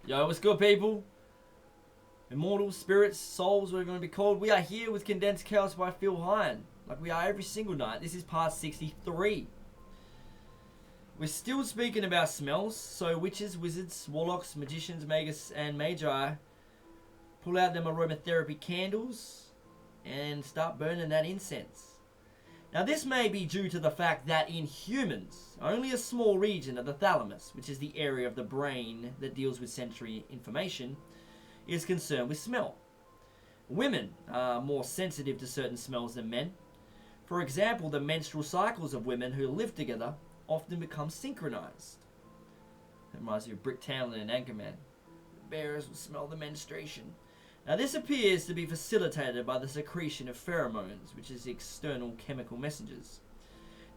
Yo, what's good, people? Immortals, spirits, souls, whatever you want to be called. We are here with Condensed Chaos by Phil Hine. Like we are every single night. This is part 63. We're still speaking about smells. So witches, wizards, warlocks, magicians, magus, and magi pull out them aromatherapy candles and start burning that incense. Now this may be due to the fact that in humans, only a small region of the thalamus, which is the area of the brain that deals with sensory information, is concerned with smell. Women are more sensitive to certain smells than men. For example, the menstrual cycles of women who live together often become synchronized. That reminds me of Brick Townley and Anchorman. The bearers will smell the menstruation. Now this appears to be facilitated by the secretion of pheromones, which is external chemical messengers.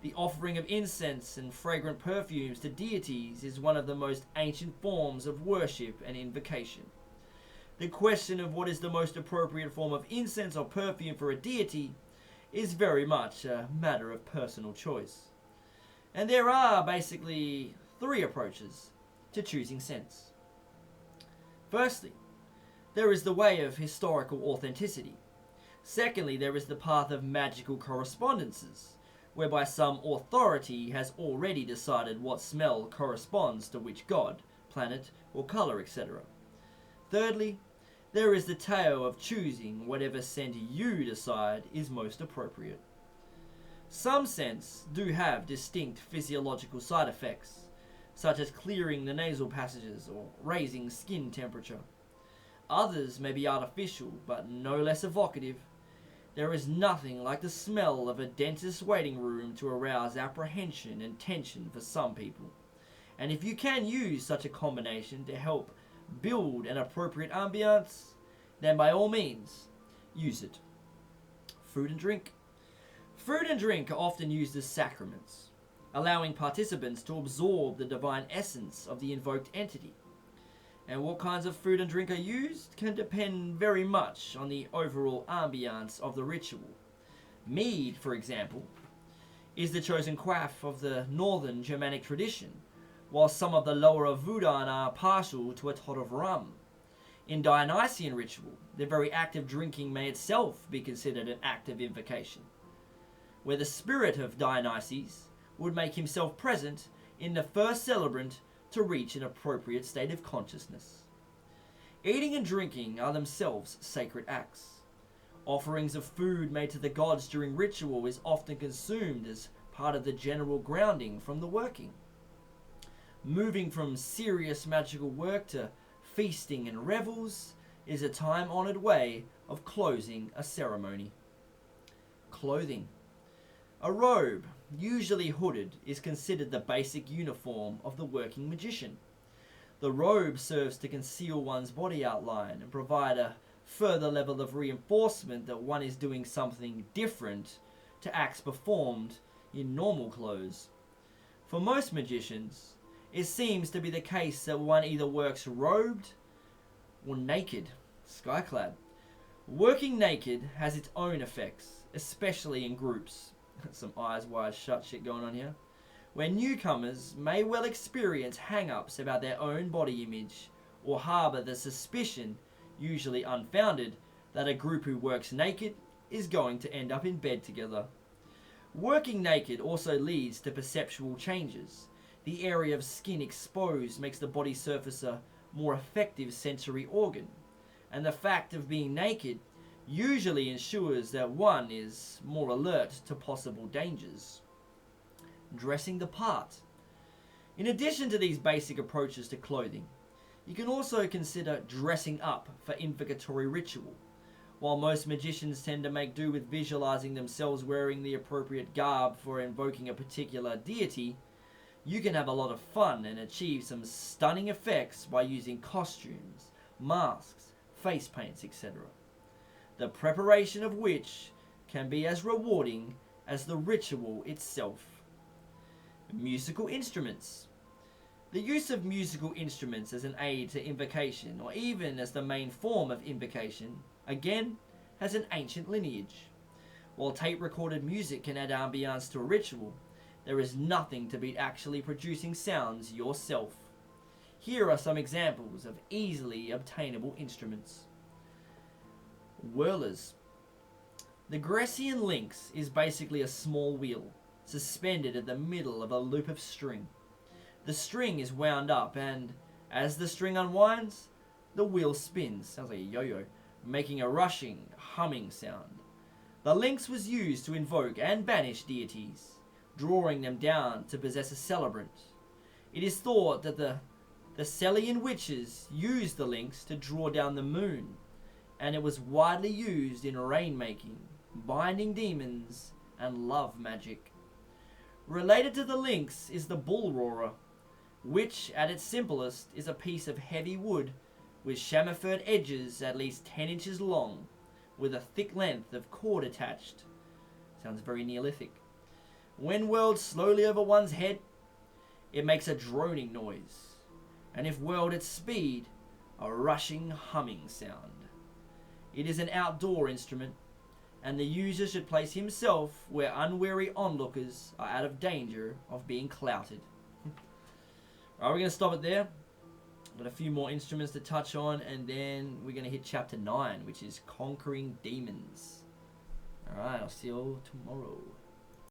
The offering of incense and fragrant perfumes to deities is one of the most ancient forms of worship and invocation. The question of what is the most appropriate form of incense or perfume for a deity is very much a matter of personal choice. And there are basically three approaches to choosing scents. Firstly, there is the way of historical authenticity. Secondly, there is the path of magical correspondences, whereby some authority has already decided what smell corresponds to which god, planet, or colour, etc. Thirdly, there is the tale of choosing whatever scent you decide is most appropriate. Some scents do have distinct physiological side effects, such as clearing the nasal passages or raising skin temperature. Others may be artificial, but no less evocative. There is nothing like the smell of a dentist's waiting room to arouse apprehension and tension for some people. And if you can use such a combination to help build an appropriate ambiance, then by all means, use it. Food and drink. Food and drink are often used as sacraments, allowing participants to absorb the divine essence of the invoked entity. And what kinds of food and drink are used can depend very much on the overall ambiance of the ritual. Mead, for example, is the chosen quaff of the northern Germanic tradition, while some of the lower of Vudan are partial to a tot of rum. In Dionysian ritual, the very act of drinking may itself be considered an act of invocation, where the spirit of Dionysus would make himself present in the first celebrant to reach an appropriate state of consciousness. Eating and drinking are themselves sacred acts. Offerings of food made to the gods during ritual is often consumed as part of the general grounding from the working. Moving from serious magical work to feasting and revels is a time-honored way of closing a ceremony. Clothing. A robe, usually hooded, is considered the basic uniform of the working magician. The robe serves to conceal one's body outline and provide a further level of reinforcement that one is doing something different to acts performed in normal clothes. For most magicians, it seems to be the case that one either works robed or naked, skyclad. Working naked has its own effects, especially in groups. Some eyes wide shut shit going on here. Where newcomers may well experience hang-ups about their own body image or harbour the suspicion, usually unfounded, that a group who works naked is going to end up in bed together. Working naked also leads to perceptual changes. The area of skin exposed makes the body surface a more effective sensory organ, and the fact of being naked usually ensures that one is more alert to possible dangers. Dressing the part. In addition to these basic approaches to clothing, you can also consider dressing up for invocatory ritual. While most magicians tend to make do with visualizing themselves wearing the appropriate garb for invoking a particular deity, you can have a lot of fun and achieve some stunning effects by using costumes, masks, face paints, etc. The preparation of which can be as rewarding as the ritual itself. Musical instruments. The use of musical instruments as an aid to invocation, or even as the main form of invocation, again, has an ancient lineage. While tape-recorded music can add ambience to a ritual, there is nothing to beat actually producing sounds yourself. Here are some examples of easily obtainable instruments. Whirlers. The Grecian lynx is basically a small wheel, suspended at the middle of a loop of string. The string is wound up, and as the string unwinds, the wheel spins, sounds like a yo-yo, making a rushing, humming sound. The lynx was used to invoke and banish deities, drawing them down to possess a celebrant. It is thought that the Thessalian witches used the lynx to draw down the moon, and it was widely used in rainmaking, binding demons, and love magic. Related to the lynx is the bull roarer, which at its simplest is a piece of heavy wood with chamfered edges at least 10 inches long, with a thick length of cord attached. Sounds very Neolithic. When whirled slowly over one's head, it makes a droning noise, and if whirled at speed, a rushing, humming sound. It is an outdoor instrument, and the user should place himself where unwary onlookers are out of danger of being clouted. Alright, we're going to stop it there. Got a few more instruments to touch on, and then we're going to hit chapter 9, which is Conquering Demons. Alright, I'll see you all tomorrow.